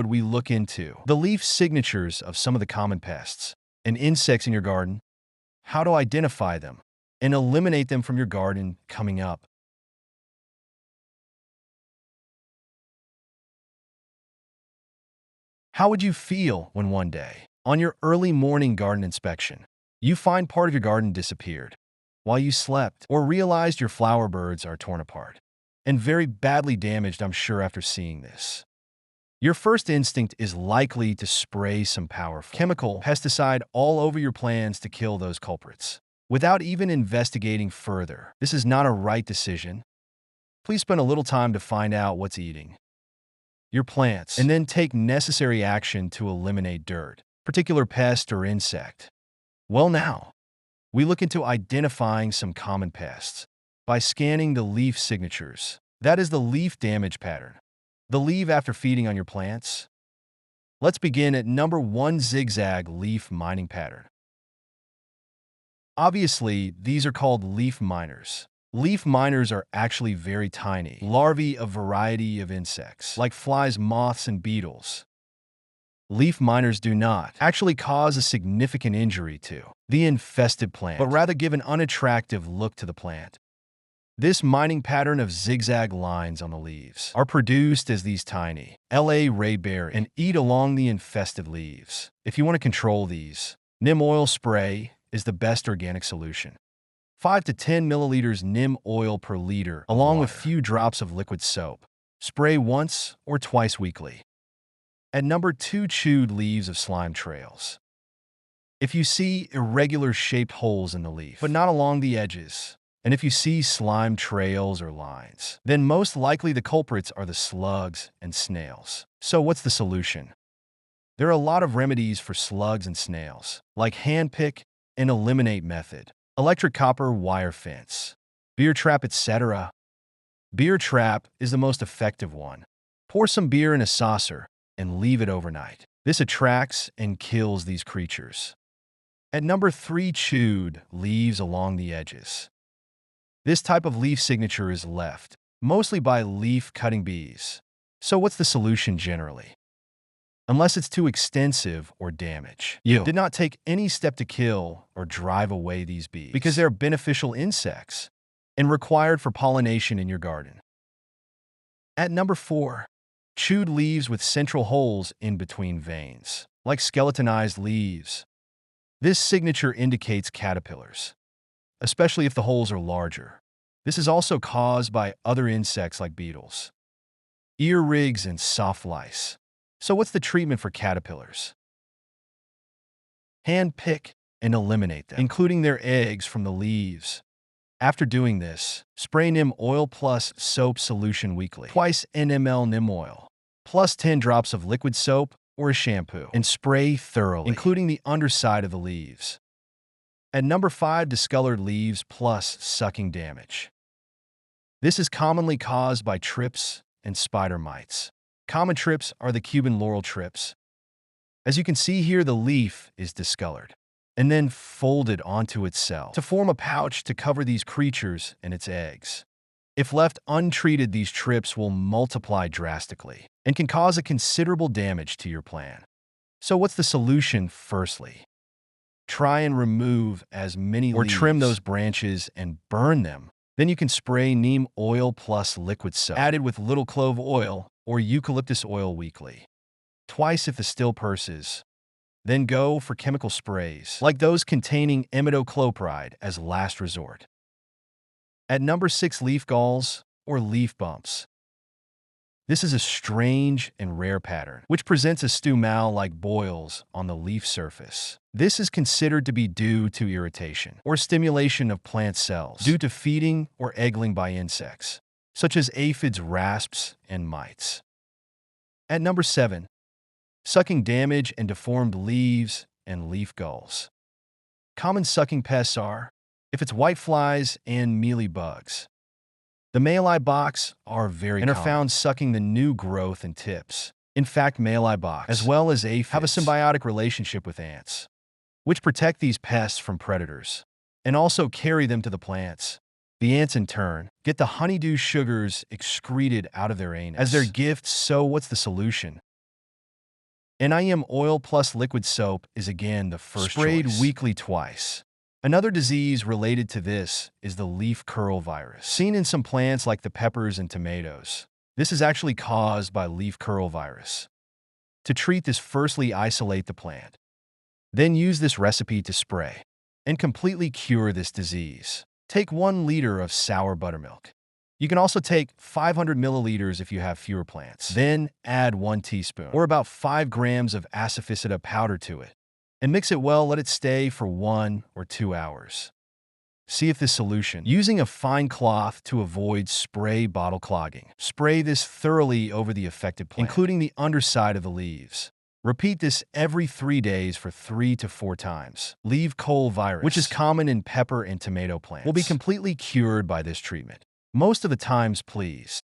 we look into the leaf signatures of some of the common pests and insects in your garden, how to identify them, and eliminate them from your garden coming up. How would you feel when one day, on your early morning garden inspection, you find part of your garden disappeared while you slept, or realized your flower birds are torn apart and very badly damaged, I'm sure, after seeing this? Your first instinct is likely to spray some powerful chemical pesticide all over your plants to kill those culprits, without even investigating further. This is not a right decision. Please spend a little time to find out what's eating your plants, and then take necessary action to eliminate dirt, particular pest or insect. Well, now, we look into identifying some common pests by scanning the leaf signatures. That is the leaf damage pattern, the leaf after feeding on your plants. Let's begin at number 1, zigzag leaf mining pattern. Obviously, these are called leaf miners. Leaf miners are actually very tiny larvae of a variety of insects, like flies, moths, and beetles. Leaf miners do not actually cause a significant injury to the infested plant, but rather give an unattractive look to the plant. This mining pattern of zigzag lines on the leaves are produced as these tiny ray berry and eat along the infested leaves. If you want to control these, neem oil spray is the best organic solution. 5 to 10 milliliters neem oil per liter, along with a few drops of liquid soap. Spray once or twice weekly. At number 2, chewed leaves of slime trails. If you see irregular shaped holes in the leaf, but not along the edges, and if you see slime trails or lines, then most likely the culprits are the slugs and snails. So what's the solution? There are a lot of remedies for slugs and snails, like hand pick and eliminate method, electric copper wire fence, beer trap, etc. Beer trap is the most effective one. Pour some beer in a saucer and leave it overnight. This attracts and kills these creatures. At number 3, chewed leaves along the edges. This type of leaf signature is left mostly by leaf-cutting bees. So what's the solution generally? Unless it's too extensive or damage, you did not take any step to kill or drive away these bees, because they're beneficial insects and required for pollination in your garden. At number 4, chewed leaves with central holes in between veins, like skeletonized leaves. This signature indicates caterpillars, especially if the holes are larger. This is also caused by other insects like beetles, ear rigs, and soft lice. So what's the treatment for caterpillars? Hand pick and eliminate them, including their eggs, from the leaves. After doing this, spray neem oil plus soap solution weekly, twice ml neem oil, plus 10 drops of liquid soap or a shampoo, and spray thoroughly, including the underside of the leaves. At number 5, discolored leaves plus sucking damage. This is commonly caused by trips and spider mites. Common trips are the Cuban laurel trips. As you can see here, the leaf is discolored and then folded onto itself to form a pouch to cover these creatures and its eggs. If left untreated, these trips will multiply drastically and can cause a considerable damage to your plant. So what's the solution? Firstly, try and remove as many leaves, or trim those branches and burn them. Then you can spray neem oil plus liquid soap, added with little clove oil or eucalyptus oil weekly, twice if the still persists. Then go for chemical sprays, like those containing imidacloprid, as last resort. At number 6, leaf galls or leaf bumps. This is a strange and rare pattern, which presents a stumau-like boils on the leaf surface. This is considered to be due to irritation or stimulation of plant cells due to feeding or eggling by insects, such as aphids, rasps, and mites. At number 7, sucking damage and deformed leaves and leaf galls. Common sucking pests are, if it's whiteflies and mealy bugs. The mealy box are very common and are found sucking the new growth and tips. In fact, mealy box, as well as aphids, have a symbiotic relationship with ants, which protect these pests from predators and also carry them to the plants. The ants, in turn, get the honeydew sugars excreted out of their anus as their gift. So what's the solution? NIM oil plus liquid soap is again the first Sprayed choice. Weekly twice. Another disease related to this is the leaf curl virus, seen in some plants like the peppers and tomatoes. This is actually caused by leaf curl virus. To treat this, firstly isolate the plant. Then use this recipe to spray and completely cure this disease. Take 1 liter of sour buttermilk. You can also take 500 milliliters if you have fewer plants. Then add 1 teaspoon, or about 5 grams of asafoetida powder to it. And mix it well, let it stay for 1 or 2 hours. See if this solution, using a fine cloth to avoid spray bottle clogging. Spray this thoroughly over the affected plant, including the underside of the leaves. Repeat this every 3 days for 3 to 4 times. Leaf curl virus, which is common in pepper and tomato plants, will be completely cured by this treatment. Most of the times, please